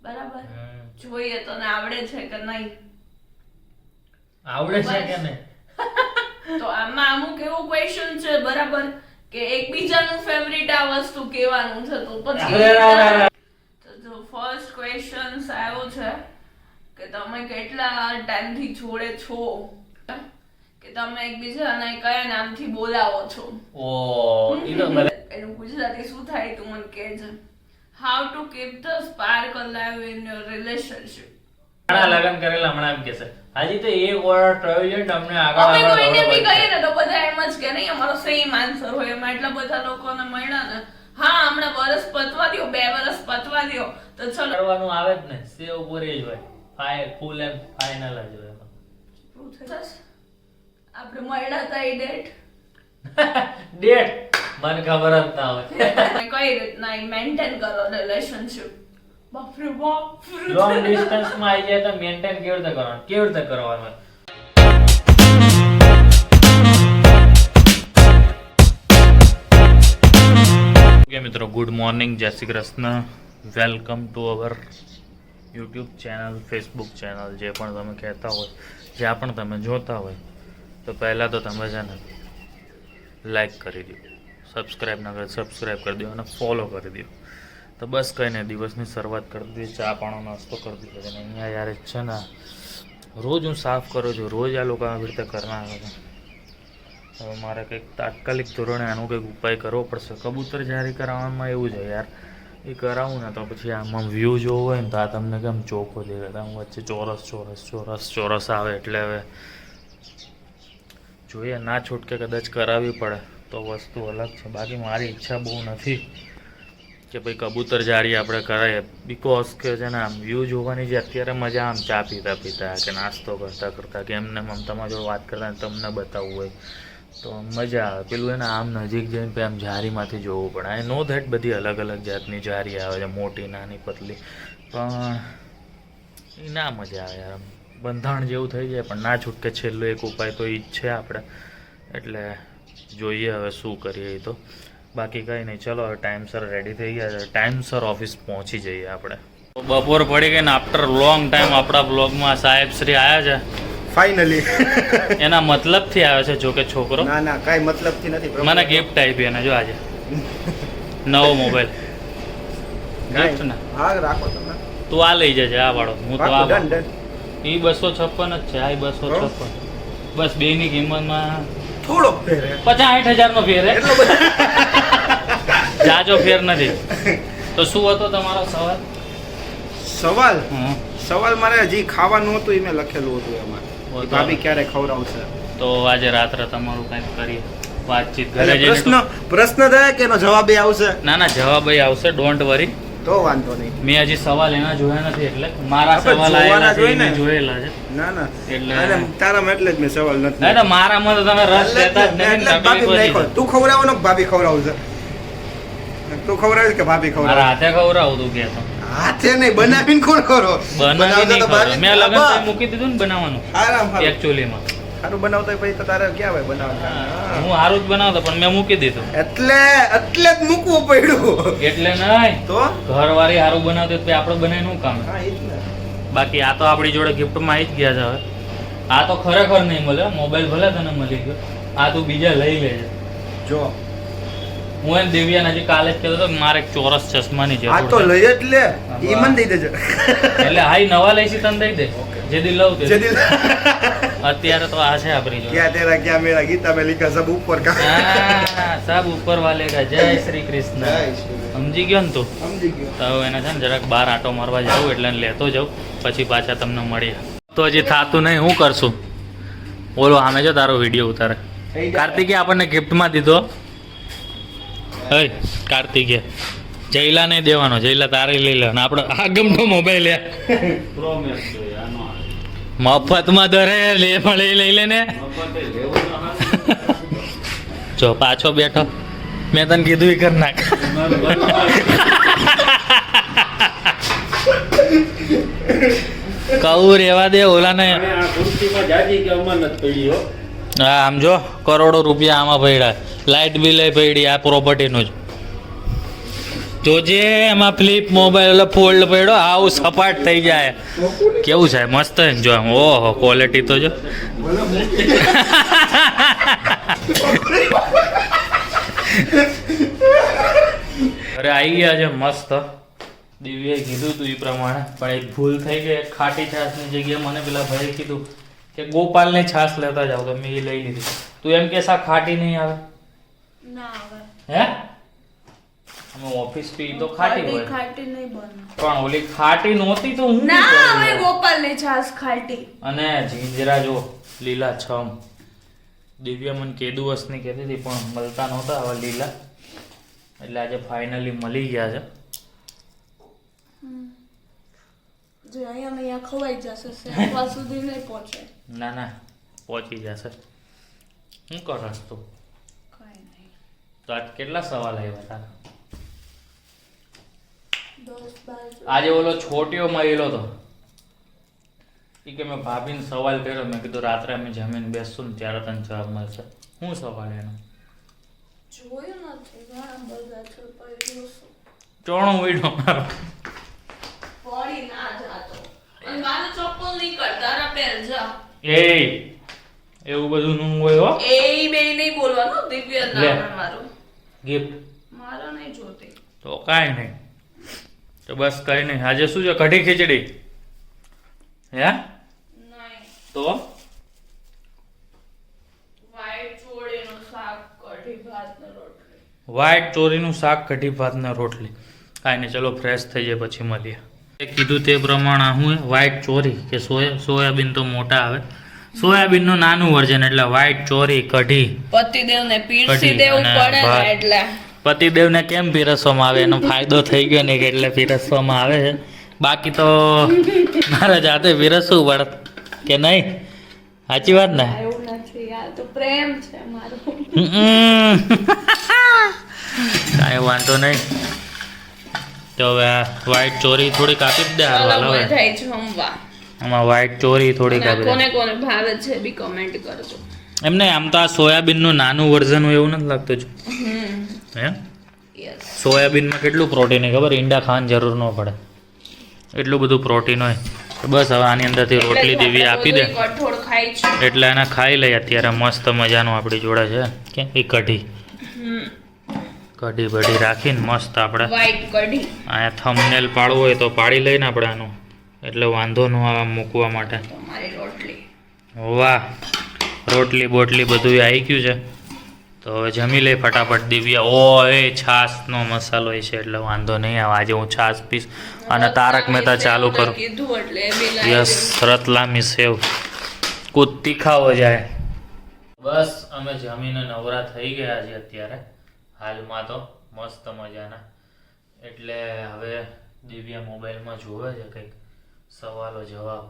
બરાબર જોઈએ તને આવડે છે કે નહીં આવડે છે કે નહીં તો આમાં અમુક એવું ક્વેશ્ચન છે બરાબર કે એકબીજાનું ફેવરિટ આ વસ્તુ કહેવાનું છે તો પછી તો જો ફર્સ્ટ ક્વેશ્ચન આવ્યો છે કે તમે કેટલા ટાઈમથી જોડે છો કે તમે એકબીજાને કયા નામથી બોલાવો છો ઓ ઈ તો મને એનું ગુજરાતી શું થાય તું મને કહેજે how to keep the spark alive in your relationship ઘણા લગન કરેલા હમણાં એમ કહેશે હાજી તો એક વર્ષ થયો છે ને અમને આગળ અમે કોઈને બી આગળ કહીએ ને તો બધા એમ જ કે નહીં અમારો સેમ આન્સર હોય એમાં એટલા બધા લોકોને મળ્યા ને હા હમણાં વર્ષ પતવા દ્યો 2 વર્ષ પતવા દ્યો તો ચલો કરવાનું આવે જ ને સેવ પૂરી જ હોય ફૂલ એન્ડ ફાઇનલ જ હોય એમાં. આપણે મળ્યા હતા એ ડેટ ડેટ મને ખબર જ ના હોય કઈ રીતના મેન્ટેન કરો રિલેશનશિપ બાપરે બાપ લોંગ ડિસ્ટન્સ માં આવી જાય તો મેન્ટેન કેવી રીતે કરવાનું ઓકે મિત્રો ગુડ મોર્નિંગ જય Shri Krishna welcome to our YouTube channel Facebook channel જે પણ તમે કહેતા હોય જ્યાં પણ તમે જોતા હોય તો પહેલાં તો તમે છે ને લાઈક કરી દો સબસ્ક્રાઈબ ના કરે સબસ્ક્રાઈબ કરી દો અને ફોલો કરી દો તો બસ કંઈ નહીં દિવસની શરૂઆત કરી દીધી ચા પાણો નાસ્તો કરી દીધો અને અહીંયા યાર છે ને રોજ હું સાફ કરું છું રોજ આ લોકો આવી રીતે કરવા આવે છે હવે મારે કંઈક તાત્કાલિક ધોરણે આનો કંઈક ઉપાય કરવો પડશે કબૂતર જારી કરાવવામાં એવું છે યાર એ કરાવું ને તો પછી આમાં વ્યૂ જોવો હોય ને તો આ તમને કેમ ચોખ્ખો દેખાય આમ વચ્ચે ચોરસ આવે એટલે હવે જોઈએ ના છૂટકે કદાચ કરાવવી પડે તો વસ્તુ અલગ છે બાકી મારી ઈચ્છા બહુ નથી કે ભાઈ કબૂતર જારી આપણે કરાવીએ બિકોઝ કે છે ને આમ વ્યૂ જોવાની જે અત્યારે મજા આમ ચા પીતા પીતા કે નાસ્તો કરતાં કરતાં કે એમને આમ તમારા જોડે વાત કરતા તમને બતાવવું હોય તો મજા આવે પેલું એને આમ નજીક જઈને આમ જારીમાંથી જોવું પડે આઈ નો ધેટ બધી અલગ અલગ જાતની જારી આવે છે મોટી નાની પતલી પણ એ ના મજા આવે યાર બંધાણ જેવું થઈ જાય પણ ના છૂટકે છેલ્લો એક ઉપાય તો એ જ છે આપણે એટલે જોઈએ હવે શું કરીએ એ તો બાકી કંઈ નહીં ચલો હવે ટાઈમસર રેડી થઈ ગયા છે ટાઈમસર ઓફિસ પહોંચી જઈએ આપણે બપોર પડી ગઈ ને આફ્ટર લોંગ ટાઈમ આપણા બ્લોગમાં સાહેબ શ્રી આવ્યા છે ફાઇનલી એના મતલબથી આવ્યો છે જો કે છોકરો ના ના કાઈ મતલબથી નથી મને ગિફ્ટ આપી એને જો આજે નવો મોબાઈલ ગિફ્ટ ને હા રાખો તમે તું આ લઈ જજે આ વાળો હું તો આ ડન ડન એ 256 જ છે આ 256 બસ બેની કિંમતમાં થોડો ફેર 50-60 નો ફેર એટલો બધો જાજો ફેર નથી તો શું હતો તમારો સવાલ સવાલ મારે હજી ખાવાનું હતું એ મેં લખેલું હતું એમાં ભાભી ક્યારે ખવડાવશે તો આજે રાત્રે તમારું કંઈક કરીએ વાતચીત ઘરે જઈને પ્રશ્ન થાય કે એનો જવાબ આવશે ના જવાબ આવશે ડોન્ટ વરી તો વાંધો નહીં મેં હજી સવાલ એના જોયા નથી એટલે મારા સવાલ આવેલા છે એને જોયેલા છે ના એટલે તારામાં એટલે જ મેં સવાલ નથી ના મારામાં તો તમે રસ લેતા જ નથી તું ખવડાવવાનો કે ભાભી ખવડાવશે તું ખવડાવીશ કે ભાભી મારા ખવડાવે હાથે ખવડાવું તું કે તો હાથે નહીં બનાવીને કોણ કરો બનાવી નહીં ખવડાવ. મેં લગન time મૂકી દીધું ને બનાવવાનું આરામ એકચ્યુઅલીમાં સારું બનાવતો હોય પછી તો તારે ક્યાં હોય બનાવવાનું હું સારું જ બનાવતો પણ મેં મૂકી દીધું એટલે જ મૂકવું પડ્યું એટલે નહીં તો ઘરવાળી સારું બનાવતી તો આપણે બનાવીને શું કામ હા ઈ જ ને બાકી આ તો આપણી જોડે ગિફ્ટમાં આવી જ ગયા છે હવે આ તો ખરેખર નહીં મળે મોબાઈલ ભલે તને મળી ગયો આ તું બીજા લઈ લેજે જો હું એને દિવ્યાને હજી કાલે જ કહેતો હતો કે મારે એક ચોરસ ચશ્માની આ જરૂર તો છે લઈ જ લે ઈ મને દઈ દેજો એટલે હાઈ નવા લઈશી તને દઈ દે જે દી લઉં તે જેદી અત્યારે તો આ છે આપણી જોડે ક્યાં તેરા ક્યાં મેરા ગીતા મેં લીખા સબ ઉપર કા હા, સબ ઉપર વાલે કા જય શ્રી કૃષ્ણ જય શ્રી કૃષ્ણ. સમજી ગયો ને તું સમજી ગયો તો હવે એને છે ને જરાક બહાર આટો મારવા જાઉં એટલે એને લેતો જાઉં પછી પાછા તમને મળીએ તો હજી થાતું નહીં હું કરશું બોલો આમે જો તારો વિડીયો ઉતારે કાર્તિકે આપણને ગિફ્ટમાં દીધો હે કાર્તિકે જયલા નહીં દેવાનો જયલા તારે લઈ લેવાનો આપણે આગમનો મોબાઈલ લે મફતમાં દરે લે પણ લઈ લે ને જો પાછો બેઠો મેં તને કીધું કર નાખ કહું રેવા દે ઓલાને હા આમ જો કરોડો રૂપિયા આમાં પડ્યા લાઇટ બિલ પડી આ પ્રોપર્ટીનું જ જોજે એમાં ફ્લિપ મોબાઈલ ફોલ્ડ પડ્યો આવું સપાટ થઈ જાય કેવું છે મસ્ત જો ઓહો ક્વોલિટી તો જો અરે આવી ગયા છે મસ્ત દિવ્યાએ કીધું તું એ પ્રમાણે પણ એક ભૂલ થઈ ગઈ ખાટી છાશની જગ્યાએ મને પેલા ભાઈ કીધું કે ગોપાલની છાશ લેતા જાવ તો મેં એ લઈ લીધી તું એમ કે સા ખાટી નહીં આવે ના આવે હે અમે ઓફિસ પી તો ખાટી હોય ખાટી નહીં બને પણ ઓલી ખાટી નહોતી તો હું ના હવે ગોપાલની છાશ ખાટી અને જીંજરા જો લીલા છમ દિવ્યા મને કેદુવસની કહેતી હતી પણ મળતા નહોતા હવે લીલા એટલે આજે ફાઇનલી મળી ગયા છે જે અહીંયા ખવાઈ જશે સેવા સુધી નહીં પહોંચે ના ના પહોંચી જશે શું કરસ તું કઈ નહીં તો આજ કેટલા સવાલ આવ્યા તારા 10-12 આજે ઓલો છોટીઓ મળેલો તો એ કે મેં ભાભીને સવાલ કર્યો મેં કીધું રાત્રે અમે જમીને બેસશું ને ત્યારે તને જવાબ મળશે શું સવાલ એનો જોયું નથી ઘણા બધા છે પણ ચોણું વીડો મારો પડી ના જાતો અને મારું ચપ્પલ નહીં કરતા રા પેર જા એ એવું બધું નું હોય હો એ બે નહીં બોલવાનું દિવ્ય લે. નામ મારું ગિફ્ટ મારો નહીં જોતી તો કાંઈ નહીં તો બસ કઈ નહીં આજે શું છે કઢી ખીચડી હે નહીં તો વ્હાઈટ ચોળીનું શાક કઢી ભાત ને રોટલી વ્હાઈટ ચોરીનું શાક કઢી ભાત ને રોટલી કાંઈ નહીં ચલો ફ્રેશ થઈ જાય પછી મળીએ એ કીધું તે પ્રમાણે હું વ્હાઈટ ચોરી કે સોયાબીન તો મોટા આવે સોયાબીનનું નાનું વર્ઝન એટલે વ્હાઈટ ચોરી કઢી પતિદેવને પીરસી કઢી દેવું અને પડે ભાત. ને એટલે પતિદેવને કેમ પીરસવામાં આવે એનો ફાયદો થઈ ગયો ને કે એટલે પીરસવામાં આવે છે બાકી તો મારા જાતે પીરસવું પડે કે નહીં સાચી વાત ને એવું નથી આ તો પ્રેમ છે મારો કાંઈ વાંધો નહીં તો હવે વ્હાઈટ ચોરી થોડીક આપી જ દે હાલ ચાલો હવે બધાય જમવા આમાં વ્હાઈટ ચોરી થોડીક અને આપી દે કોને કોને ભાવે છે બી કમેન્ટ કરજો એમને આમ તો આ સોયાબીનનું નાનું વર્ઝન હોય એવું નથી લાગતું જ હે યસ સોયાબીનમાં કેટલું પ્રોટીન હોય ખબર ઈંડા ખાવાની જરૂર ન પડે એટલું બધું પ્રોટીન હોય તો બસ હવે આની અંદરથી રોટલી દેવી આપી દે કઠોળ ખાઈ છે એટલે એને ખાઈ લઈ અત્યારે મસ્ત મજાનું આપણી જોડે છે કે એ કઢી કઢી બઢી રાખીને મસ્ત આપણે વ્હાઈટ કઢી અહીંયા થંબનેલ પાડવું હોય તો પાડી લઈને આપણે આનું એટલે વાંધો ન આવે મૂકવા માટે તમારી રોટલી વાહ રોટલી બોટલી બધું આવી ગયું છે તો હવે જમી લઈ ફટાફટ દિવ્યા ઓ એ છાશનો મસાલો છે એટલે વાંધો નહીં આવે આજે હું છાશ પીશ અને તારક મહેતા ચાલુ કરું કીધું એટલે એ બી લાવી યસ રતલામી સેવ કૂદ તીખાવો જાય બસ અમે જમીને નવરા થઈ ગયા છે અત્યારે હાલમાં તો મસ્ત મજાના એટલે હવે દિવ્યા મોબાઈલમાં જોવે છે કંઈક સવાલો જવાબ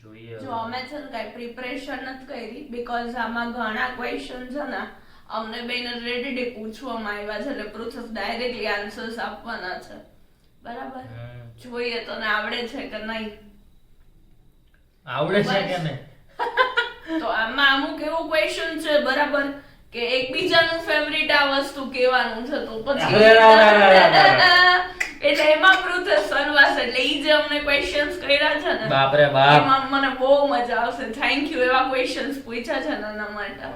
જોઈએ જો અમે છે ને કઈ પ્રિપરેશન નથી કરી બીકોઝ આમાં ઘણા ક્વેશ્ચન છે ને અમને બેને રેડી પૂછવામાં આવ્યા છે એટલે પ્રોસેસ ડાયરેક્ટલી આન્સર્સ આપવાના છે બરાબર જોઈએ તને આવડે છે કે નહીં આવડે છે કે નહીં તો આમાં અમુક એવું ક્વેશ્ચન છે બરાબર કે એકબીજાનું ફેવરિટ આ વસ્તુ કહેવાનું છે તો પછી એટલે એમાં પ્રોસેસ સનવાસ એટલે ઈ જે અમને ક્વેશ્ચન્સ કર્યા છે ને બાપ રે બાપ એમાં મને બહુ મજા આવશે થેન્ક યુ એવા ક્વેશ્ચન્સ પૂછ્યા છે ને એના માટે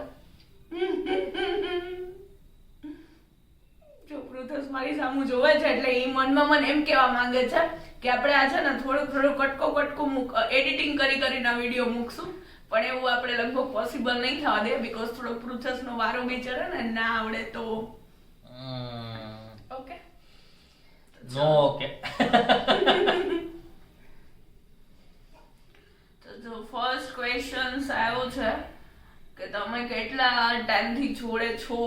જો પ્રોસેસ મારી સામુ જોવે છે એટલે ઈ મનમાં મને એમ કહેવા માંગે છે કે આપણે આ છે ને થોડું કટકો એડિટિંગ કરીને આ વિડીયો મૂકશું પણ એવું આપણે લગભગ પોસિબલ નહીં થવા દે બીકોઝ થોડો પ્રોસેસનો વારો બિચારે ને ના આવડે તો ઓકે નો ઓકે તો જો ફર્સ્ટ ક્વેશ્ચન્સ આવ્યો છે કે તમે કેટલા ટાઈમથી જોડે છો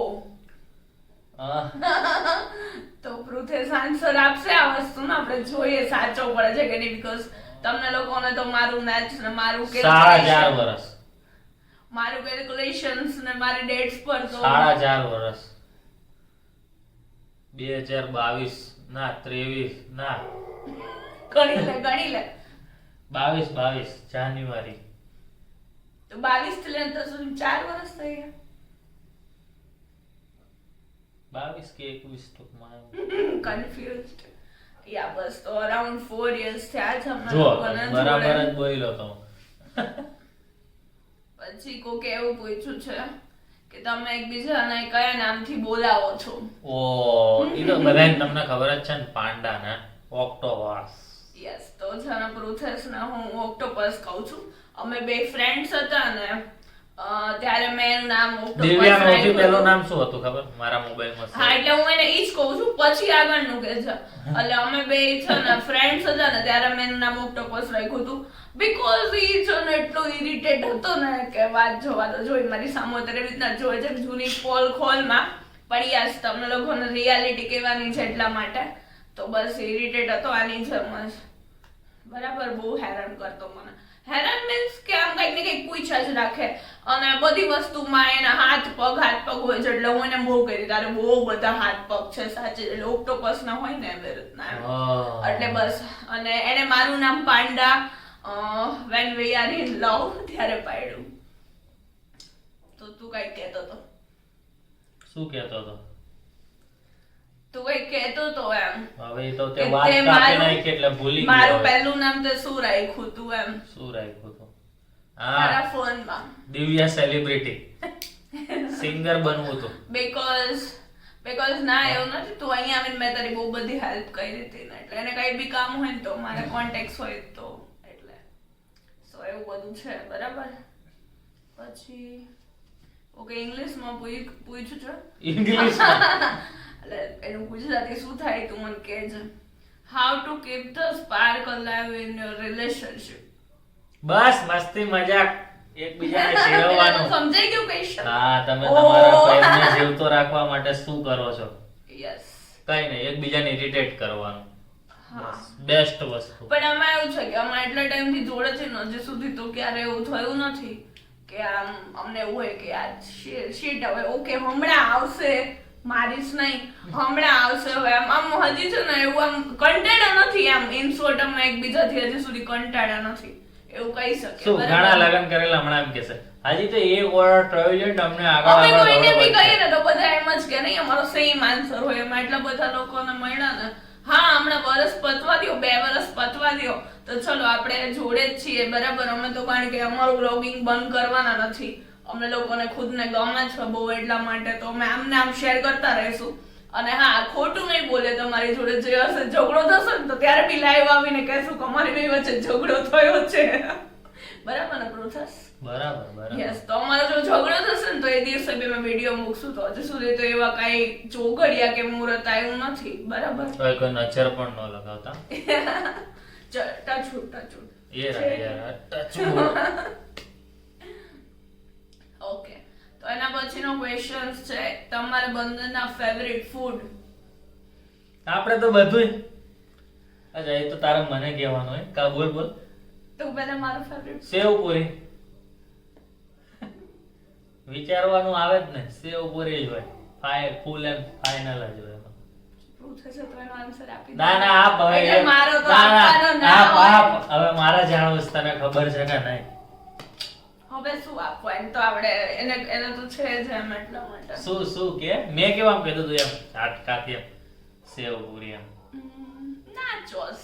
તો પૃથ્વેશ આન્સર આપશે આ વસ્તુનો આપણે જોઈએ સાચો પડે છે કે નહીં બીકોઝ તમને લોકોને તો મારું મેચ ને મારું 4.5 વર્ષ મારું કેલ્ક્યુલેશન્સ ને મારી ડેટ્સ પર તો 4.5 વર્ષ 2022 ના 23 ના ગણી લે 22 જાન્યુઆરી તો 22 થી લઈને તો સુધી 4 વર્ષ થઈ ગયા 22 કે 21 ટૂંકમાં કન્ફ્યુઝડ. યા બસ તો અરાઉન્ડ 4 years થયા છે અમારા જો લોકોને બરાબર જોડે. જ બોલ્યો તો પછી કોકે એવું પૂછ્યું છે કે તમે એકબીજાને કયા નામથી બોલાવો છો? ઓ ઈ તો બધાને તમને ખબર જ છે ને, પાંડા ને ઓક્ટોપસ. યસ, તો છે પ્રોસેસને હું ઓક્ટોપસ કહું છું. અમે બે ફ્રેન્ડ્સ હતા ને ત્યારે મેં એનું નામ ઓક્ટોપસ દિવ્યાનું સૌથી રાખ્યું પહેલું હતું. નામ શું હતું ખબર? મારા મોબાઈલમાં હા, એટલે હું એને ઈ જ કહું છું, પછી આગળનું કે છે. એટલે અમે બે છે ને ફ્રેન્ડ્સ હતા ને ત્યારે મેં એનું નામ ઓક્ટોપસ રાખ્યું હતું બીકોઝ ઈ છે ને એટલો ઇરિટેટ હતો ને કે વાત જોવા તો જોઈ મારી સામે એવી રીતના જોઈ છે જૂની પોલ ખોલમાં પડ્યા છે. તમને લોકોને રિયાલિટી કહેવાની છે એટલા માટે. તો બસ ઇરિટેટ હતો આની જેમ જ. બરાબર, બહુ હેરાન કરતો મને. હેરાન મીન્સ કે આમ કંઈક ને કંઈક પૂછ્યા જ રાખે અને બધી વસ્તુમાં એના હાથ પગ હોય છે. એટલે હું એને બહુ કહી તારે બહુ બધા હાથ પગ છે સાચે, એટલે ઓક્ટોપસ ના હોય ને એવી રીતના એમ. એટલે બસ. અને એને મારું નામ Panda when we are in love ત્યારે પાડ્યું. તો તું કઈ કહેતો તો? શું કહેતો હતો? તું કઈ કહેતો તો એમ હવે ઈ તો તે કે વાત તે કાપી મારું- નાખી એટલે ભૂલી ગયો. મારું હવે. પહેલું નામ તે શું રાખ્યું તું એમ શું રાખ્યું હતું? તારા હા, ફોનમાં? દિવ્યા સેલિબ્રિટી સિંગર બનવું હતું. બીકોઝ ના એવું નથી. તું અહીંયા આવીને મેં તારી બહુ બધી હેલ્પ કરી હતી ને એટલે એને કઈ બી કામ હોય ને તો મારા કોન્ટેક્ટ હોય તો એટલે સો એવું બધું છે. બરાબર. પછી ઓકે, ઇંગ્લિશમાં પૂછ્યું છે ઇંગ્લિશમાં એટલે એનું ગુજરાતી શું થાય તું મને કહેજે. How to keep the spark alive in your relationship? બસ મસ્તી મજાક એકબીજાને શેરવવાનું. સમજાઈ ગયું ક્વેશ્ચન? હા, તમે તમારા પ્રેમને જીવતો રાખવા માટે શું કરો છો? યસ. કઈ નહીં, એકબીજાને ઇરિટેટ કરવાનું. હા. બેસ્ટ વસ્તુ. પણ આમાં એવું છે કે અમે એટલા ટાઈમથી જોડે છે ને હજી સુધી તો ક્યારે એવું થયું નથી કે આમ અમને એવું હોય કે આ શીટ હવે ઓકે હમણાં આવશે, મારીશ નહીં, હમણાં આવશે હવે આમ હજી છે ને એવું આમ કંટાળ્યા નથી. આમ ઇન શોર્ટ અમે એકબીજાથી હજી સુધી કંટાળ્યા નથી એવું કહી શકીએ. શું બરાબર? ઘણા લગન કરેલા હમણાં એમ કહેશે હજી તો એક વર્ષ થયો છે ને અમને આગળ અમે આગળ કોઈને બી વધવું કહીએ છે. ને તો બધા એમ જ કે નહીં અમારો સેમ આન્સર હોય. એમાં એટલા બધા લોકોને મળ્યા ને. હા, હમણાં વર્ષ પતવા દ્યો, 2 વર્ષ પતવા દ્યો તો ચલો આપણે જોડે જ છીએ. બરાબર. અમે તો કારણ કે અમારું બ્લોગિંગ બંધ કરવાના નથી. અમને લોકોને ખુદને ગમે છે બહુ એટલા માટે તો અમે આમને આમ શેર કરતા રહીશું. અને હા, ખોટું નહીં બોલે તમારી જોડે જે હશે ઝઘડો થશે ને તો ત્યારે બી લાઈવ આવીને કહેશું કે અમારી બે વચ્ચે ઝઘડો થયો છે. બરાબર ને પ્રોસેસ? બરાબર બરાબર. યસ. તો અમારો જો ઝઘડો થશે ને તો એ દિવસે બી અમે વિડીયો મૂકશું. તો હજુ સુધી તો એવા કઈ ચોઘડિયા કે મુહૂર્ત આવ્યું નથી. બરાબર. હવે કોઈ નજર પણ ન લગાવતા. ટચ. એ યાર ટચ. ઓકે, તો એના પછીનો ક્વેશ્ચન છે તમારા બંનેના ફેવરિટ ફૂડ? આપણે તો બધું. અચ્છા, એ તો તારે મને કહેવાનું હોય. કા બોલ બોલ. તો પહેલા મારો ફેવરિટ સેવ પૂરી. વિચારવાનું આવે જ ને, સેવ પૂરી જ હોય. ફૂલ એન્ડ ફાઇનલ જ હોય. પૂછે છે તો એનો આન્સર આપી દો. ના ના આપ હવે. એટલે મારો તો ના, ના, આપવાનો ના આપ, હોય. આપ. હવે મારા જાણવું છે, તને ખબર છે કે નહીં? હવે શું આપવું? એમ તો આપણે એને તો છે જ એમ એટલા માટે. શું કે મેં કેવા કીધું તું એમ ઝાટકાથી એમ સેવ પૂરી એમ. નાચોસ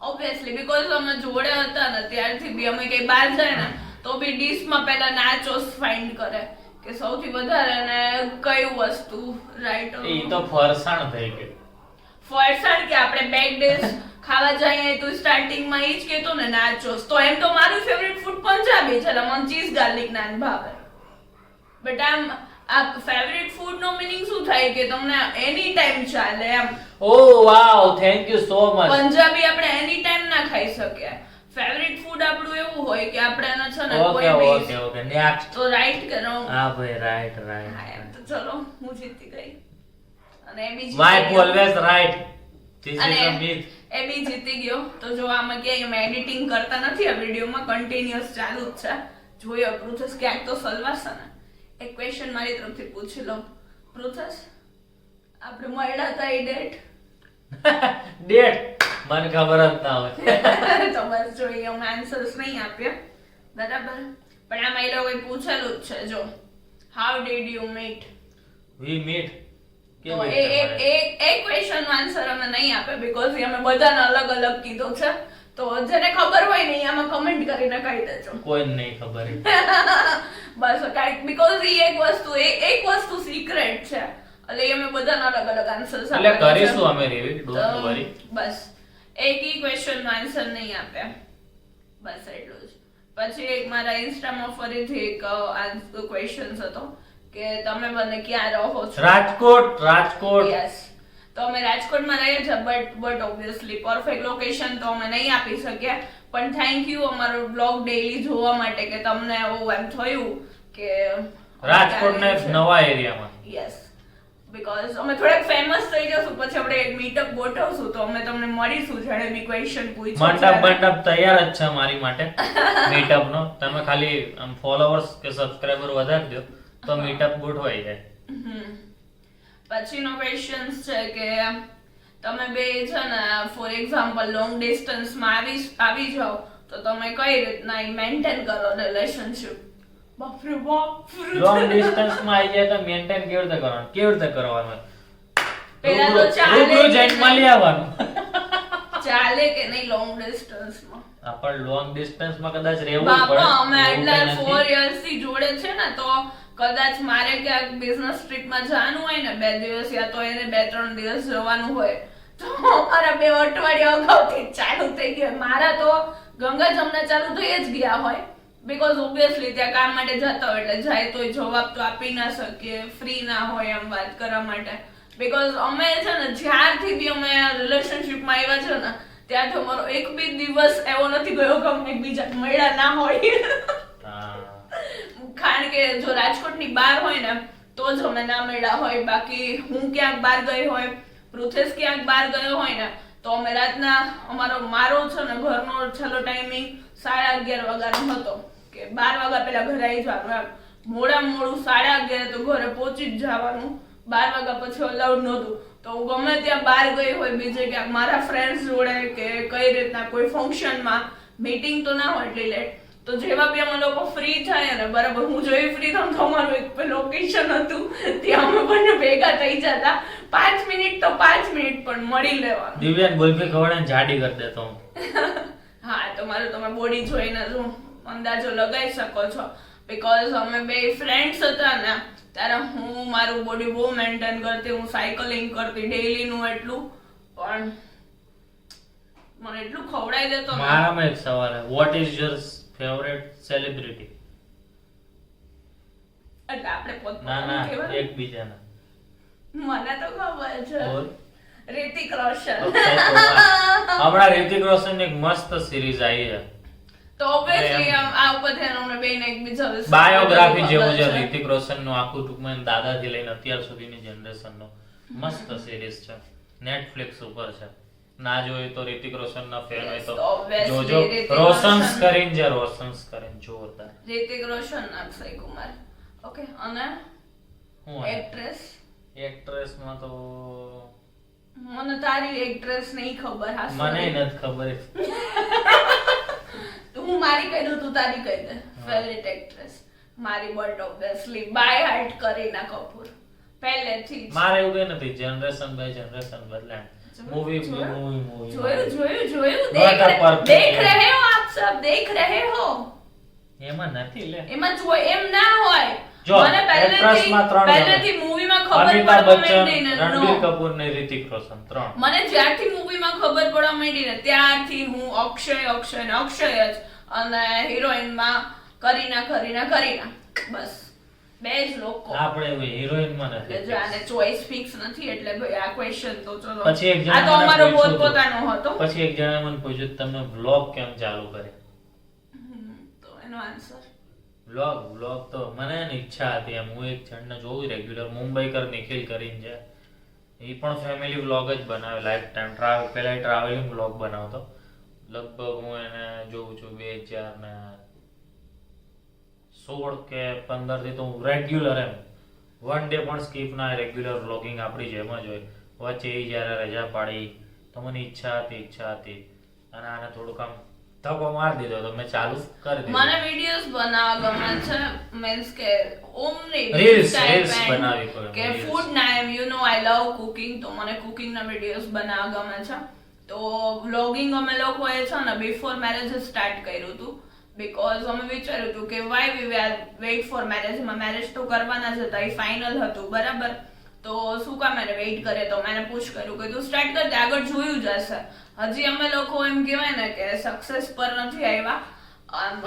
ઓબ્વિયસલી બીકોઝ અમે જોડે હતા ને ત્યારથી બી અમે કઈ બહાર જાય ને તો બી ડીશમાં પહેલા નાચોસ ફાઇન્ડ કરે કે સૌથી વધારે ને કઈ વસ્તુ રાઈટ. એ તો ફરસાણ થઈ ગયું. ફરસાણ કે આપણે બેક ડિશ ખાવા જઈએ તો સ્ટાર્ટિંગમાં ઈ જ કહેતો ને નાચોસ. તો એમ તો મારું ફેવરિટ ફૂડ પંજાબી છે એટલે મને ચીઝ ગાર્લિક નાન ભાવે. બટ આ ફેવરિટ ફૂડ નો મીનિંગ શું થાય કે તમને એની ટાઈમ ચાલે એમ. Oh wow, thank you so much. Punjabi આપણે એની ટાઈમ ના ખાઈ શકીએ. ફેવરિટ ફૂડ આપણું એવું હોય કે આપણે એને છે ને ઓકે કોઈ ઓકે બી ઓકે નેક્સ્ટ. તો રાઈટ કે નો? હા ભાઈ, રાઈટ હા, રાઈટ. એમ તો ચલો હું જીતી ગઈ અને એ બી વાઇફ જીતી ગયો. Always right. ધીસ અને ઇઝ અ મિથ. એ બી જીતી ગયો. તો જો આમાં ક્યાંય અમે એડિટિંગ કરતા નથી. આ વિડીયોમાં કન્ટિન્યુઅસ ચાલુ જ છે. જોયો પ્રુથસ ક્યાંક તો સલવાશે ને. એક ક્વેશ્ચન મારી તરફથી પૂછી લો. પ્રુથસ, આપણે મળ્યા હતા એ ડેટ? ડેટ મને ખબર જ ના હોય. તો બસ જોઈએ અમે આન્સર્સ નહીં આપ્યા. બરાબર. પણ આમાં એ લોકોએ પૂછેલું જ છે જો how did you meet? We meet તો એ ક્વેશ્ચન નો આન્સર અમે નહીં આપે બીકોઝ અમે બધાને અલગ અલગ કીધું છે. તો જેને ખબર હોય ને આમાં કમેન્ટ કરીને કહી દેજો. કોઈ નહીં ખબર. બસ બીકોઝ એક વસ્તુ સિક્રેટ છે એટલે અમે બધાને અલગ અલગ આન્સર્સ એટલે કરીશું અમે રિવીલ, ડોન્ટ વરી. બસ એક ઈ ક્વેશ્ચન નો આન્સર નહીં આપે બસ એટલું જ. પછી એક મારા ઇન્સ્ટામાં ફરીથી એક ક્વેશ્ચન હતો કે તમે મને ક્યાં રહો છો? રાજકોટ. યસ, તો અમે રાજકોટમાં રહીએ છીએ બટ ઓબ્વિયસલી પરફેક્ટ લોકેશન તો અમે નહીં આપી શક્યા. પણ થેન્ક યુ અમારો બ્લોગ ડેઈલી જોવા માટે કે તમને એવું એમ થયું કે રાજકોટના નવા એરિયામાં. યસ, બીકોઝ અમે થોડાક ફેમસ થઈ જશું પછી આપણે એક મીટઅપ ગોઠવશું તો અમે તમને મળીશું. જેણે બી ક્વેશ્ચન પૂછ્યો મંડપ તૈયાર જ છે મારી માટે મીટઅપ નો. તમે ખાલી ફોલોવર્સ કે સબસ્ક્રાઇબર વધારી દો તો મીટઅપ ગોઠવાઈ જાય. પછીનો ક્વેશ્ચન છે કે તમે બે છે ને ફોર એક્ઝામ્પલ લોંગ ડિસ્ટન્સ માં આવી જાઓ તો તમે કઈ રીતના મેન્ટેન કરો રિલેશનશિપ? બાપરે બાપ, લોંગ ડિસ્ટન્સ માં આવી જાય તો મેન્ટેન કેવી રીતે કરવાનું? પેલા તો રૂબરૂ જઈને મળી આવવાનું. ચાલે કે નહીં લોંગ ડિસ્ટન્સ માં? આપણ લોંગ ડિસ્ટન્સ માં કદાચ રહેવું બાપા પડે. અમે એટલા 4 years થી જોડે છે ને તો કદાચ મારે ક્યાંક બિઝનેસ ટ્રીપ માં જવાનું હોય ને 2 દિવસ યા તો એને 2-3 દિવસ જવાનું હોય તો અમારા 2 અઠવાડિયા અગાઉથી ચાલુ થઈ ગયું. મારા તો ગંગા જમના ચાલુ થઈ જ ગયા હોય બીકોઝ ઓબ્વિયસલી ત્યાં કામ માટે જતા હોય એટલે જાય તોય જવાબ તો આપી ના શકીએ, ફ્રી ના હોય એમ વાત કરવા માટે. બીકોઝ અમે છે ને જ્યારથી બી અમે રિલેશનશિપમાં આવ્યા છે ને ત્યારથી અમારો એક બી દિવસ એવો નથી ગયો કે અમે એકબીજા મળ્યા ના હોય. કારણ કે જો રાજકોટની બહાર હોય ને તો જ અમે ના મળ્યા હોય. બાકી હું ક્યાંક બહાર ગઈ હોય, પૃથેશ ક્યાંક બહાર ગયો હોય ને તો અમે રાતના મારો છે ને ઘરનો છેલ્લો ટાઈમિંગ 11:30 વાગ્યાનો હતો કે 12 વાગ્યા પહેલા ઘરે આવી જવાનું. મોડામાં મોડું 11:30 તો ઘરે પહોંચી જ જવાનું. 12 વાગ્યા પછી અલાઉડ નહોતું. તો હું ગમે ત્યાં બહાર ગઈ હોય બીજે ક્યાંક મારા ફ્રેન્ડ્સ જોડે કે કઈ રીતના કોઈ ફંક્શનમાં મીટિંગ તો ના હોય એટલી લેટ તો જેવા બી અમે લોકો ફ્રી થાય ને બરાબર હું જેવી ફ્રી થાઉં તો અમારું એક લોકેશન હતું ત્યાં અમે બંને ભેગા થઈ જતા. 5 મિનિટ તો 5 મિનિટ પણ મળી લેવાનું. દિવ્યાન ગુલ્ફી ખવડાવીને જાડી કરી દેતો હું. હા, તમારું તમે બોડી જોઈને જ અંદાજો લગાવી શકો છો બીકોઝ અમે બે ફ્રેન્ડ્સ હતા ને ત્યારે હું મારું બોડી બહુ મેન્ટેન કરતી, હું સાયકલિંગ કરતી ડેઈલી નું એટલું પણ મને એટલું ખવડાવી દેતો. મારામાં એક સવાલ છે, what is your favourite celebrity? એટલે આપણે ના પોતાનું કહેવાનું એકબીજાના. મને તો ખબર છે રિતિક રોશન. હમણાં રિતિક રોશન ની એક મસ્ત સિરીઝ આવી છે તો ઓબ્વિયસલી આ ઉપરથી અમને બેને એકબીજા વિશે બાયોગ્રાફી જેવું છે. રિતિક રોશન નું આખું ટૂંકમાં દાદાથી લઈને અત્યાર સુધીની જનરેશન નો મસ્ત સિરીઝ છે, નેટફ્લિક્સ ઉપર છે. ના જોઈ તો રિતિક રોશન ના ફેન હોય તો જોજો. રોશન્સ કરીને જોરદાર. રિતિક રોશન, અક્ષય કુમાર. ઓકે, અને એક્ટ્રેસ માં તો મને તારી એક્ટ્રેસ નહીં ખબર. હા, મને નથી ખબર. તો હું મારી કહી દઉં તું તારી કહી દે. ફેવરિટ એક્ટ્રેસ મારી but obviously by heart Kareena Kapoor પહેલેથી જ. મારે એવું કઈ નથી, જનરેશન બાય જનરેશન બદલાય. मूवी જોયું દેખ રહે હો આપ સબ દેખ રહે હો. એમાં નથી લે, એમાં જો એમ ના હોય. જો મને પહેલેથી મૂવીમાં ખબર અમિતાભ પડવા બચ્ચન, માંડી ને રણબીર કપૂર ને રિતિક રોશન 3. મને જ્યારથી મૂવીમાં ખબર પડવા માંડી ને ત્યારથી હું અક્ષય જ અને હિરોઈનમાં કરીના બસ બે જ લોકો. આપણે હિરોઈન માં નથી. એટલે આને ચોઈસ ફિક્સ નથી એટલે ભાઈ આ ક્વેશ્ચન તો ચલો પછી એક આ તો જણા અમારો પોતાનો હતો. પછી એક જણા મને પૂછ્યું તમને વ્લોગ કેમ ચાલુ કરે? તો એનો આન્સર વ્લોગ તો મને એની ઈચ્છા હતી એમ. હું એક જણને જોઉં રેગ્યુલર, મુંબઈકર નિખિલ કરીને છે, એ પણ ફેમિલી વ્લોગ જ બનાવે લાઈફ ટાઈમ. પહેલા ટ્રાવેલિંગ વ્લોગ બનાવતો. લગભગ હું એને જોઉં છું 2016 કે 15 થી તો હું રેગ્યુલર એમ વન ડે પણ સ્કીપ ના, રેગ્યુલર વ્લોગિંગ આપણી જેમ જ હોય. વચ્ચે એ જ્યારે રજા પાડી તો મને ઈચ્છા હતી અને આને થોડુંક આમ ધક્કો માર દીધો તો મેં ચાલુ કરી દીધું. મને વિડિયોઝ બનાવવા ગમે છે, મીન્સ કે ઓમની Reels બનાવી પડે, કે reels. ફૂડ ના એમ you know I love cooking, તો મને કુકિંગ ના વિડિયોઝ બનાવવા ગમે છે. તો વ્લોગિંગ અમે લોકોએ છે ને બિફોર મેરેજ સ્ટાર્ટ કર્યું હતું, બીકોઝ અમે વિચાર્યું હતું કે why we were wait for marriage, માં મેરેજ તો કરવાના જ હતા, એ ફાઇનલ હતું બરાબર. તો શું કામ એને વેઇટ કરે, તો મેં પૂછ કર્યું કે તું સ્ટાર્ટ કર દે, આગળ જોયું જશે. હજી અમે લોકો એમ કહેવાય ને કે સક્સેસ પર નથી આવ્યા.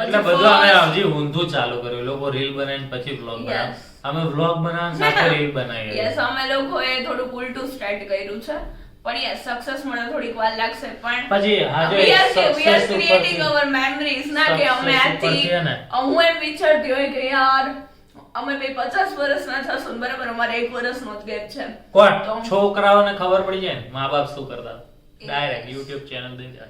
એટલે બધું અમે હજી ઊંધું ચાલુ કર્યું. લોકો રીલ બનાવીને પછી વ્લોગ બનાવે, અમે વ્લોગ બનાવીને સાથે રીલ બનાવીએ. યસ, અમે લોકોએ થોડું ઉલટું સ્ટાર્ટ કર્યું છે, પણ યસ સક્સેસ મળે થોડીક વાર લાગશે, પણ પછી હા જો we are success creating ઉપરથી- our memories, ના કે અમે success આથી ઉપરથી હે ને. હું એમ વિચારતી હોય કે યાર અમે બે 50 વર્ષના થશું ને બરાબર, અમારે 1 વર્ષનો જ ગેપ છે. કોણ તો- છોકરાઓને ખબર પડી જાય ને મા બાપ શું કરતા, ડાયરેક્ટ YouTube ચેનલ દઈ દે.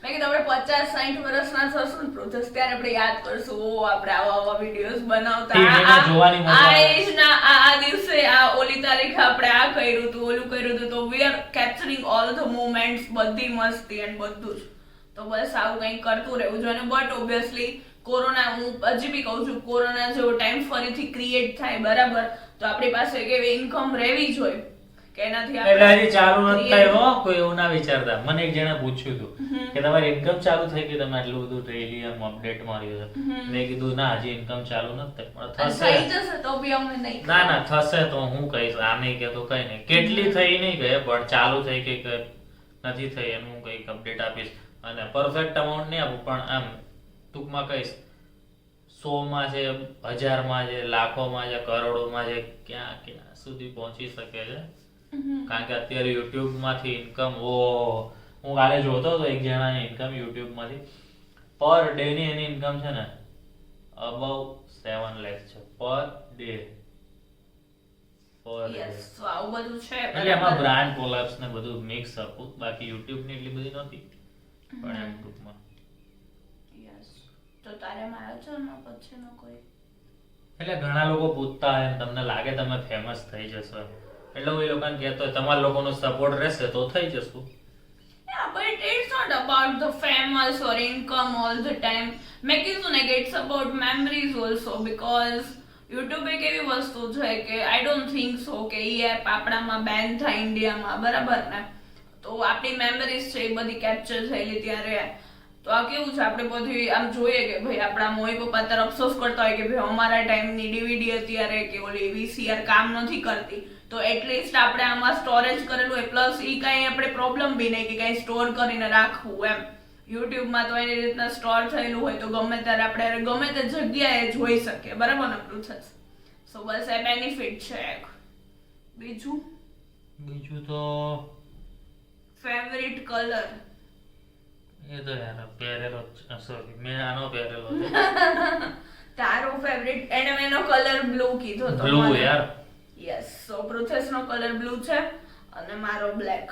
મેં કીધું આપણે 50-60 વર્ષના થશું ને પ્રોસેસ, ત્યારે આપણે યાદ કરશું, ઓ આપણે આવા વિડીયોઝ બનાવતા, TV માં જોવાની મજા આ આવે. એજના આ દિવસે આ ઓલી તારીખે આપણે આ કર્યું હતું, ઓલું કર્યું હતું. તો we are capturing all the moments, બધી મસ્તી અને બધું જ. તો બસ આવું કંઈક કરતું રહેવું જોઈએ. બટ ઓબ્વિયસલી કોરોના, હું હજી બી કહું છું, કોરોના જેવો ટાઈમ ફરીથી ક્રિએટ થાય બરાબર, તો આપણી પાસે કેવી ઇન્કમ રહેવી જોઈએ કે એનાથી એટલે આપણે હજી ચાલુ નથી create- થાય હો, કોઈ એવું ના વિચારતા. મને એક જણે પૂછ્યું હતું કે તમારી ઇન્કમ ચાલુ થઈ ગઈ, તમે આટલું બધું ડેઈલી આમ અપડેટ માર્યું છે. મેં કીધું ના હજી ઇન્કમ ચાલુ નથી થઈ, પણ અને થશે. થઈ જશે તો બી અમને નહીં ના ના થશે તો હું કહીશ, આ નહીં કહેતો કઈ નહીં. કેટલી થઈ નહીં કહે, પણ ચાલુ થઈ કે નથી થઈ એનું હું કઈક અપડેટ આપીશ. અને પરફેક્ટ અમાઉન્ટ નહીં આપું, પણ આમ ટૂંકમાં કહીશ 100 માં છે, 1000 માં છે, લાખોમાં છે, કરોડોમાં છે, ક્યાં ક્યાં સુધી પહોંચી શકે છે. કારણ કે અત્યારે YouTube માંથી ઇન્કમ, હું કાલે જોતો હતો એક જણાની ઇન્કમ YouTube માંથી પર ડે ની એની ઇન્કમ છે ને અબાઉ 7 લાખ છે પર ડે. યસ, તો આવું બધું છે એટલે એમાં બ્રાન્ડ કોલેબ્સ ને બધું મિક્સ હતું, બાકી YouTube ની એટલી બધી નહોતી, પણ એમ ટૂંકમાં. યસ, તો તારે માં આવ્યો છે ને પછીનો કોઈ? એટલે ઘણા લોકો પૂછતા હોય ને તમને લાગે તમે ફેમસ થઈ જશો, એટલે હું એ લોકોને કહેતો હોય તમારા લોકોનો સપોર્ટ રહેશે તો થઈ જશું. Yeah, but it's not about the famous or income all the time. મેં કીધું ને કે it's about memories also, because YouTube એક એવી વસ્તુ છે કે I don't think so કે ઈ એપ આપણામાં બેન થાય ઇન્ડિયામાં બરાબર ને, તો આપણી મેમરીઝ છે એ બધી કેપ્ચર થયેલી ત્યારે. તો આ કેવું છે, આપણે બધી આમ જોઈએ કે ભાઈ આપણા મમ્મી પપ્પા ત્યારે અફસોસ કરતા હોય કે ભાઈ અમારા ટાઈમની DVD અત્યારે કે ઓલી VCR કામ નથી કરતી, તો એટલીસ્ટ આપણે આમાં સ્ટોરેજ કરેલું હોય, પ્લસ ઈ કાંઈ આપણે પ્રોબ્લેમ બી નહીં કે કાંઈ સ્ટોર કરીને રાખવું એમ. યુટ્યુબમાં તો એની રીતના સ્ટોર થયેલું હોય તો ગમે ત્યારે આપણે ગમે તે જગ્યાએ જોઈ શકીએ બરાબર ને પ્રોસેસ. સો બસ એ બેનિફિટ છે એક. બીજું તો ફેવરિટ કલર? એ તો યાર પહેરેલો સોરી મેં આનો પહેરેલો છે. તારો ફેવરિટ એનો કલર બ્લુ કીધો તો બ્લુ યાર. યસ, સો પ્રોસેસ નો કલર બ્લુ છે અને મારો બ્લેક.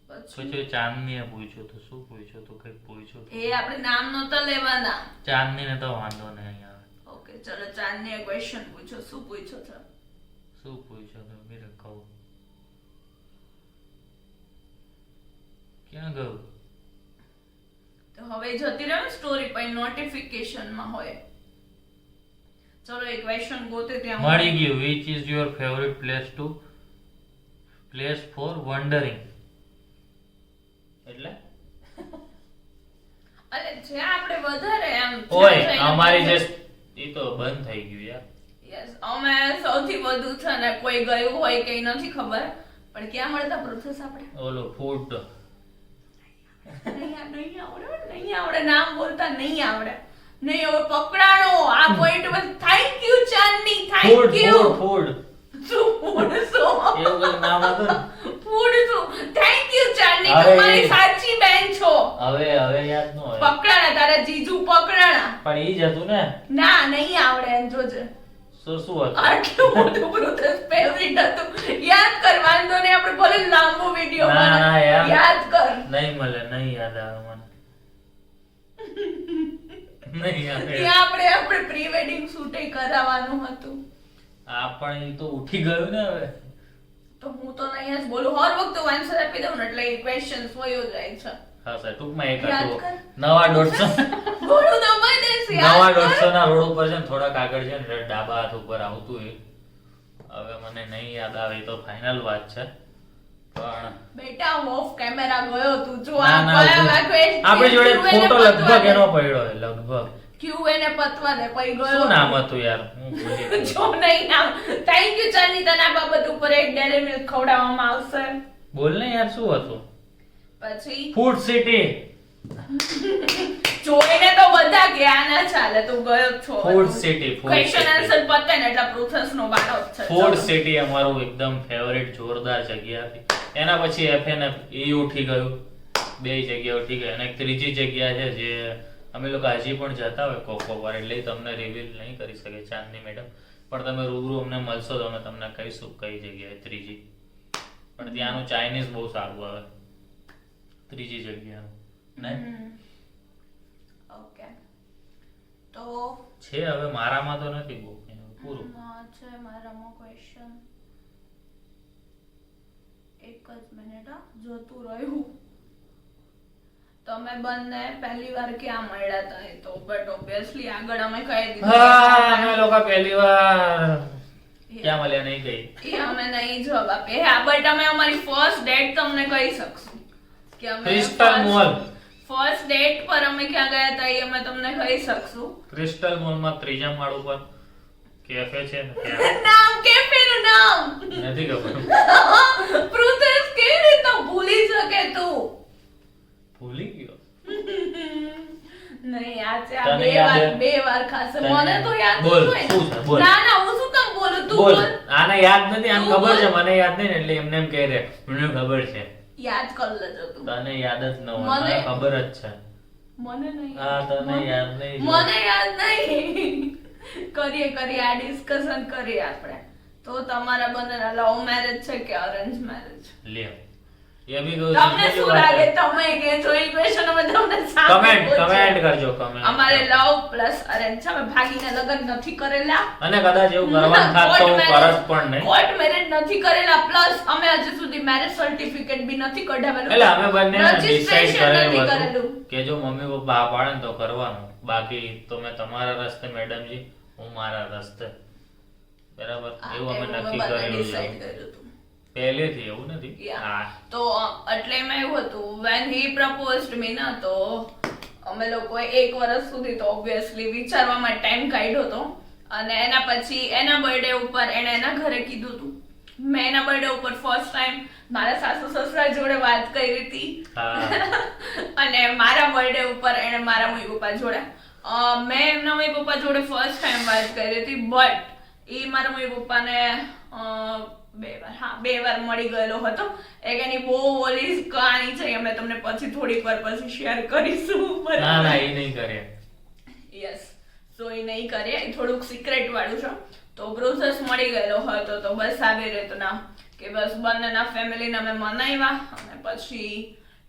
પછી ચાંદનીએ પૂછ્યું તો શું પૂછ્યું તો કઈક પૂછ્યું તો. એ આપણે નામ નહોતા લેવાના. ચાંદનીને તો વાંધો નહીં આવે. ઓકે ચલો, ચાંદનીએ ક્વેશ્ચન પૂછો. શું પૂછ્યો છે? શું પૂછ્યું તો મેરે કહું ક્યાં ગયું? તો હવે જતી રહે સ્ટોરી પછી નોટિફિકેશન માં હોય. ચલો એક ક્વેશ્ચન ગોતે ત્યાં મળી ગયું. which is your favorite place for wandering? એટલે અરે જે આપણે વધારે એમ ઓય અમારી જે ઈ તો બંધ થઈ ગયું યાર. યસ, અમે સૌથી વધુ છે ને કોઈ ગયું હોય કે નથી ખબર, પણ ક્યાં મળતા પ્રોસેસ આપણે ઓલો ફૂડ નહીં આવડે નામ બોલતા નહીં આવડે. નહીં હવે પકડાણો આ પોઈન્ટ પર. Thank you Chandni, food thank you. Food શું ફૂડ શું એવું કઈ નામ હતું ને. ફૂડ શું? થેન્ક યુ ચાંદની, હવે તમારી સાચી બેન છો. હવે યાદ નો હોય પકડાણા, તારા જીજુ પકડાણા. પણ ઈ જ હતું ને. ના નહીં આવડે એમ જોજે. શું હતું? આટલું મોટું પ્રોસેસ ફેવરિટ હતું. યાદ કર, વાંધો નહીં, આપણે ભલે લાંબો વિડિયો ના, ના, યાર. યાદ કર. નહીં મળે, નહીં યાદ આવે મને. નહીં યાદ આવે. ત્યાં આપણે પ્રી વેડિંગ શૂટ કરાવવાનું હતું. આ પણ ઈ તો ઉઠી ગયું ને હવે. તો હું તો નહીં જ બોલું, હર વખત આન્સર આપી દઉં ને એટલે એ ક્વેશ્ચન્સ વયો જાય છે. હા સર ટૂંકમાં એક યાદ હતું કર. નવા 150 બોલું દબાઈ દેશ નવા યાદ કર. 150 ના રોડ ઉપર છે ને થોડાક આગળ છે ને ડાબા હાથ ઉપર આવતું એ હવે મને નહીં યાદ આવે એ તો ફાઇનલ વાત છે પણ બેટા ઓફ કેમેરા ગયો તું જો ના, આ ના, કયા ઉભું. વાક્ય આપણી જોડે ફોટો લગભગ એનો પડ્યો છે લગભગ ક્યુ એને પતવા દે પછી ગયો શું નામ હતું યાર હું ભૂલી ગયો. જો નહીં નામ થેન્ક યુ ચાની તને આ બાબત ઉપર એક ડેરી મિલ્ક ખવડાવવામાં આવશે બોલ ને યાર શું હતું પછી ફૂડ સિટી જોઈને તો બધા કે આ ના ચાલે તું ગયો જ છો ફૂડ સિટી ક્વેશ્ચન આન્સર પતે ને એટલે પ્રોસેસ નો વારો જ છે ફૂડ ચલો. સિટી અમારું એકદમ ફેવરેટ જોરદાર જગ્યા હતી એના પછી એફએનએફ એ ઉઠી ગયું બે જગ્યા ઉઠી ગઈ અને એક ત્રીજી જગ્યા છે જે અમે લોકો હજી પણ જતા હોય કોક વાર એટલે ઈ તમને રિવીલ નહીં કરી શકે ચાંદની મેડમ પણ તમે રૂબરૂ અમને મળશો તો અમે તમને કહીશું કઈ જગ્યાએ ત્રીજી પણ ત્યાંનું ચાઇનીઝ બહુ સારું આવે ત્રીજી જગ્યાનું ને ઓકે તો છે હવે મારામાં તો નથી બહુ પૂરું આ છે મારામાં ક્વેશ્ચન એક જ મિનિટ જોતું રહ્યું તમે બંને પહેલી વાર ક્યાં મળ્યા હતા એ તો બટ ઓબ્વિયસલી આગળ અમે કહી હા અમે દીધું લોકો પહેલી વાર ક્યાં મળ્યા નહીં ગઈ એ અમે નહીં જવાબ આપીએ હા બટ અમે અમારી ફર્સ્ટ ડેટ તમને કહી શકશું કે અમે ક્રિસ્ટલ મોલ ફર્સ્ટ ડેટ પર અમે ક્યાં ગયા હતા એ અમે તમને કહી શકશું ક્રિસ્ટલ મોલમાં ત્રીજા માળ ઉપર કેફે છે ને ત્યાં નામ કેફેનું નામ નથી ખબર પ્રુતેશ કેવી રીતના ભૂલી શકે તું ભૂલી ગયો નહીં યાદ છે આ તને બે યાદ વાર છે? બે વાર ખાસે તને મને તો યાદ બોલ, નથી શું છે? બોલ. ના ના હું શું કામ બોલું તું બોલ બોલ આને યાદ નથી આને તું ખબર છે બોલ. મને યાદ નહીં ને એટલે એમને એમ કહી દે મને ખબર છે યાદ કર લેજો તું તને યાદ જ ન હોય મને- મને ખબર જ છે મને નહીં હા તને યાદ નહીં મને યાદ નહીં કરીએ આ ડિસ્કશન કરીએ આપણે તો તમારા બંનેના લવ મેરેજ છે કે અરેન્જ મેરેજ લે એ બી કહું તમને શું લાગે તમે કે જો એ ક્વેશ્ચન અમે તમને સામે કમેન્ટ પૂછીએ. કરજો કમેન્ટ અમારે લવ પ્લસ અરેન્જ છે અમે ભાગીને લગ્ન નથી કરેલા અને કદાચ એવું કરવાનું થાત તો હું કરત પણ નહીં કોર્ટ મેરેજ નથી કરેલા પ્લસ અમે હજી સુધી મેરેજ સર્ટિફિકેટ બી નથી કઢાવેલું એટલે અમે બંને ડિસાઈડ Registration નથી કરેલું કરેલું. હતું કે જો મમ્મી પપ્પા આ પાડે ને તો કરવાનું બાકી તો મેં તમારા રસ્તે મેડમજી હું મારા રસ્તે બરાબર એવું અમે નક્કી કરેલું ડિસાઈડ છે કર્યું હતું પહેલેથી એવું નથી Yeah. હા તો એટલે એમાં એવું હતું when he proposed me ના તો અમે લોકોએ 1 વર્ષ સુધી તો obviously વિચારવામાં ટાઈમ કાઢ્યો હતો અને એના પછી એના બર્થડે ઉપર એણે એના ઘરે કીધું હતું મેં એના બર્થડે ઉપર ફર્સ્ટ ટાઈમ મારા સાસુ સસરા જોડે વાત કરી હતી હા અને મારા બર્થડે ઉપર એણે મારા મમ્મી પપ્પા જોડે મેં એમના મમ્મી પપ્પા જોડે ફર્સ્ટ ટાઈમ વાત કરી હતી બટ એ મારા મમ્મી પપ્પાને બે વાર મળી ગયેલો હતો એક એની બહુ ઓલી કહાની છે અમે તમને પછી થોડીક વાર પછી શેર કરીશું ના ના એ નહીં કરે યસ સો એ નહીં કરે એ થોડુંક સિક્રેટ વાળું છે તો પ્રોસેસ મળી ગયેલો હતો તો બસ આવી રીતના કે બસ બંનેના ફેમિલીને અમે મનાવ્યા અને પછી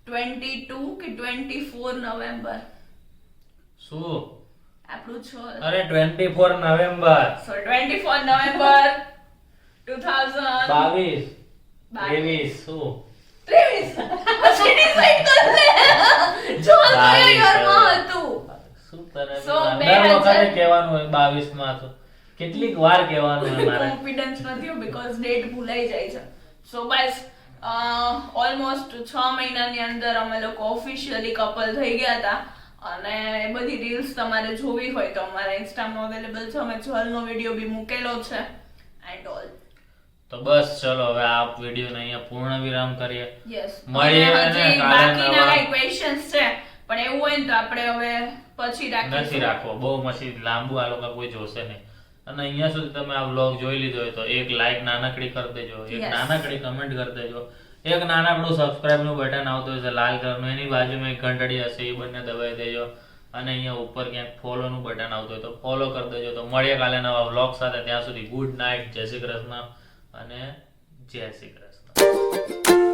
22 કે 24 નવેમ્બર શું આપણું છો અરે 24 નવેમ્બર સો 24 નવેમ્બર 2022 22 શું 23 પછી ડિસાઈડ કર લે જો કયો યરમાં હતું શું તને So, દર 2000 વખતે કહેવાનું હોય 22 માં તો કેટલીક વાર કહેવાનું હોય મારે કોન્ફિડન્સ નથી બીકોઝ ડેટ ભૂલાઈ જાય છે સો બસ ઓલમોસ્ટ 6 મહિનાની અંદર અમે લોકો ઓફિશિયલી કપલ થઈ ગયા હતા અને એ બધી રીલ્સ તમારે જોવી હોય તો અમારા ઇન્સ્ટામાં અવેલેબલ છે અમે જલનો વિડિયો બી મૂકેલો છે એન્ડ ઓલ તો બસ ચલો હવે આ વિડીયોને અહીંયા પૂર્ણ વિરામ કરીએ યસ મળીએ અને કાલે બાકીના નવા- કઈ ક્વેશ્ચન્સ છે પણ એવું હોય ને તો આપણે હવે પછી નથી રાખીશું રાખવો બહુ મસી લાંબુ આ લોકો કોઈ જોશે નહીં અને અહીંયા સુધી તમે આ વ્લોગ જોઈ લીધો હોય તો એક લાઈક નાનકડી કરી દેજો એક Yes. નાનકડી કમેન્ટ કરી દેજો એક નાનકડું સબસ્ક્રાઇબ નું બટન આવતું હશે લાલ કલરનું એની બાજુમાં એક ઘંટડી હશે એ બંને દબાવી દેજો અને અહીંયા ઉપર ક્યાંક ફોલો નું બટન આવતું હોય તો ફોલો કરી દેજો તો મળીએ કાલે નવા વ્લોગ સાથે ત્યાં સુધી ગુડ નાઇટ જય શ્રી કૃષ્ણ અને જય શ્રી કૃષ્ણ